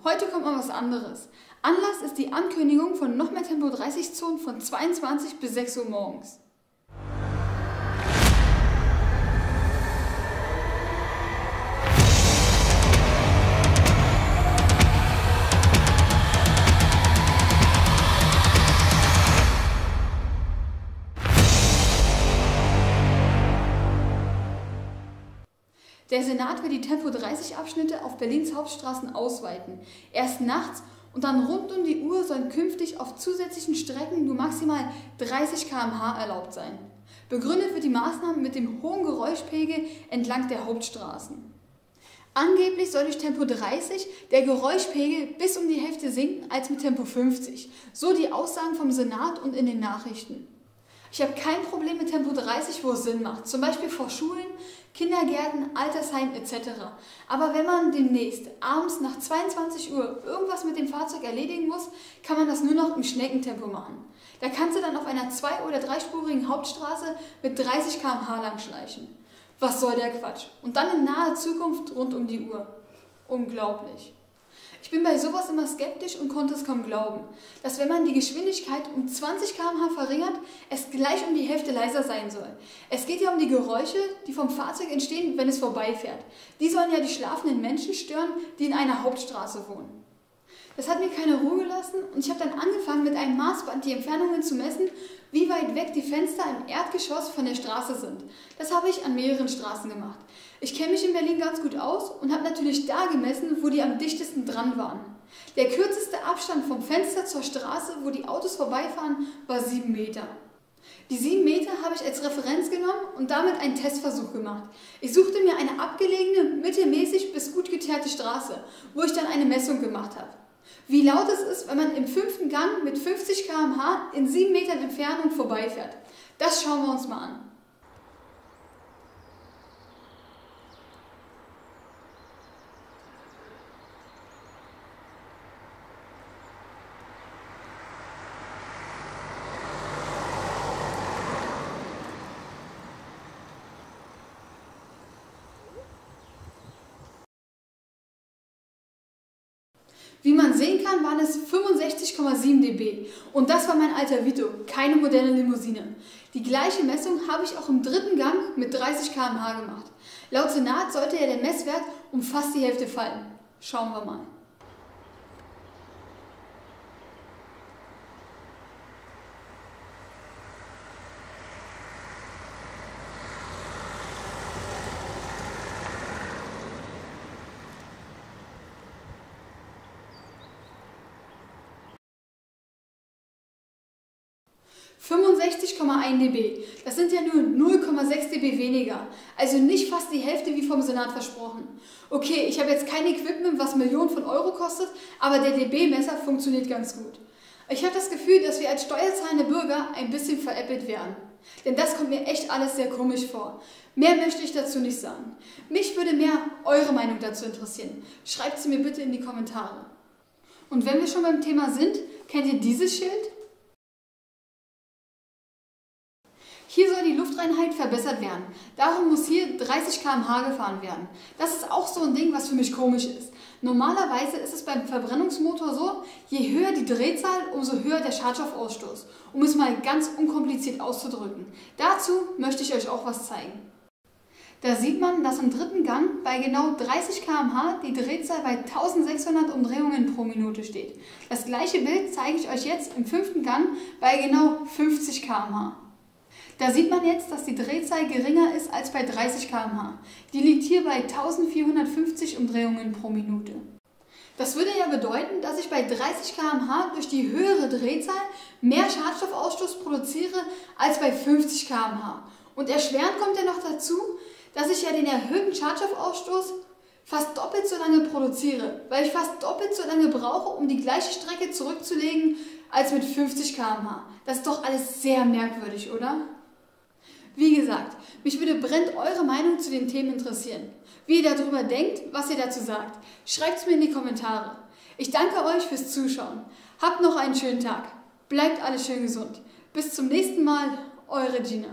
Heute kommt mal was anderes. Anlass ist die Ankündigung von noch mehr Tempo-30-Zonen von 22 bis 6 Uhr morgens. Der Senat will die Tempo-30-Abschnitte auf Berlins Hauptstraßen ausweiten. Erst nachts und dann rund um die Uhr sollen künftig auf zusätzlichen Strecken nur maximal 30 km/h erlaubt sein. Begründet wird die Maßnahme mit dem hohen Geräuschpegel entlang der Hauptstraßen. Angeblich soll durch Tempo 30 der Geräuschpegel bis um die Hälfte sinken als mit Tempo 50. So die Aussagen vom Senat und in den Nachrichten. Ich habe kein Problem mit Tempo 30, wo es Sinn macht, zum Beispiel vor Schulen, Kindergärten, Altersheimen etc. Aber wenn man demnächst abends nach 22 Uhr irgendwas mit dem Fahrzeug erledigen muss, kann man das nur noch im Schneckentempo machen. Da kannst du dann auf einer 2- oder 3-spurigen Hauptstraße mit 30 km/h lang schleichen. Was soll der Quatsch? Und dann in naher Zukunft rund um die Uhr. Unglaublich. Ich bin bei sowas immer skeptisch und konnte es kaum glauben, dass wenn man die Geschwindigkeit um 20 km/h verringert, es gleich um die Hälfte leiser sein soll. Es geht ja um die Geräusche, die vom Fahrzeug entstehen, wenn es vorbeifährt. Die sollen ja die schlafenden Menschen stören, die in einer Hauptstraße wohnen. Das hat mir keine Ruhe gelassen und ich habe dann angefangen, mit einem Maßband die Entfernungen zu messen, wie weit weg die Fenster im Erdgeschoss von der Straße sind. Das habe ich an mehreren Straßen gemacht. Ich kenne mich in Berlin ganz gut aus und habe natürlich da gemessen, wo die am dichtesten dran waren. Der kürzeste Abstand vom Fenster zur Straße, wo die Autos vorbeifahren, war 7 Meter. Die 7 Meter habe ich als Referenz genommen und damit einen Testversuch gemacht. Ich suchte mir eine abgelegene, mittelmäßig bis gut geteerte Straße, wo ich dann eine Messung gemacht habe. Wie laut es ist, wenn man im 5. Gang mit 50 km/h in 7 Metern Entfernung vorbeifährt. Das schauen wir uns mal an. Wie man sehen kann, waren es 65,7 dB und das war mein alter Vito, keine moderne Limousine. Die gleiche Messung habe ich auch im 3. Gang mit 30 km/h gemacht. Laut Senat sollte ja der Messwert um fast die Hälfte fallen. Schauen wir mal. (65,1 dB). Das sind ja nur 0,6 dB weniger, also nicht fast die Hälfte wie vom Senat versprochen. Okay, ich habe jetzt kein Equipment, was Millionen von Euro kostet, aber der dB-Messer funktioniert ganz gut. Ich habe das Gefühl, dass wir als steuerzahlende Bürger ein bisschen veräppelt werden. Denn das kommt mir echt alles sehr komisch vor. Mehr möchte ich dazu nicht sagen. Mich würde mehr eure Meinung dazu interessieren. Schreibt sie mir bitte in die Kommentare. Und wenn wir schon beim Thema sind, kennt ihr dieses Schild? Hier soll die Luftreinheit verbessert werden. Darum muss hier 30 km/h gefahren werden. Das ist auch so ein Ding, was für mich komisch ist. Normalerweise ist es beim Verbrennungsmotor so, je höher die Drehzahl, umso höher der Schadstoffausstoß. Um es mal ganz unkompliziert auszudrücken. Dazu möchte ich euch auch was zeigen. Da sieht man, dass im 3. Gang bei genau 30 km/h die Drehzahl bei 1600 Umdrehungen pro Minute steht. Das gleiche Bild zeige ich euch jetzt im 5. Gang bei genau 50 km/h. Da sieht man jetzt, dass die Drehzahl geringer ist als bei 30 km/h. Die liegt hier bei 1450 Umdrehungen pro Minute. Das würde ja bedeuten, dass ich bei 30 km/h durch die höhere Drehzahl mehr Schadstoffausstoß produziere als bei 50 km/h. Und erschwerend kommt ja noch dazu, dass ich ja den erhöhten Schadstoffausstoß fast doppelt so lange produziere, weil ich fast doppelt so lange brauche, um die gleiche Strecke zurückzulegen als mit 50 km/h. Das ist doch alles sehr merkwürdig, oder? Wie gesagt, mich würde brennend eure Meinung zu den Themen interessieren. Wie ihr darüber denkt, was ihr dazu sagt. Schreibt es mir in die Kommentare. Ich danke euch fürs Zuschauen. Habt noch einen schönen Tag. Bleibt alle schön gesund. Bis zum nächsten Mal, eure Gina.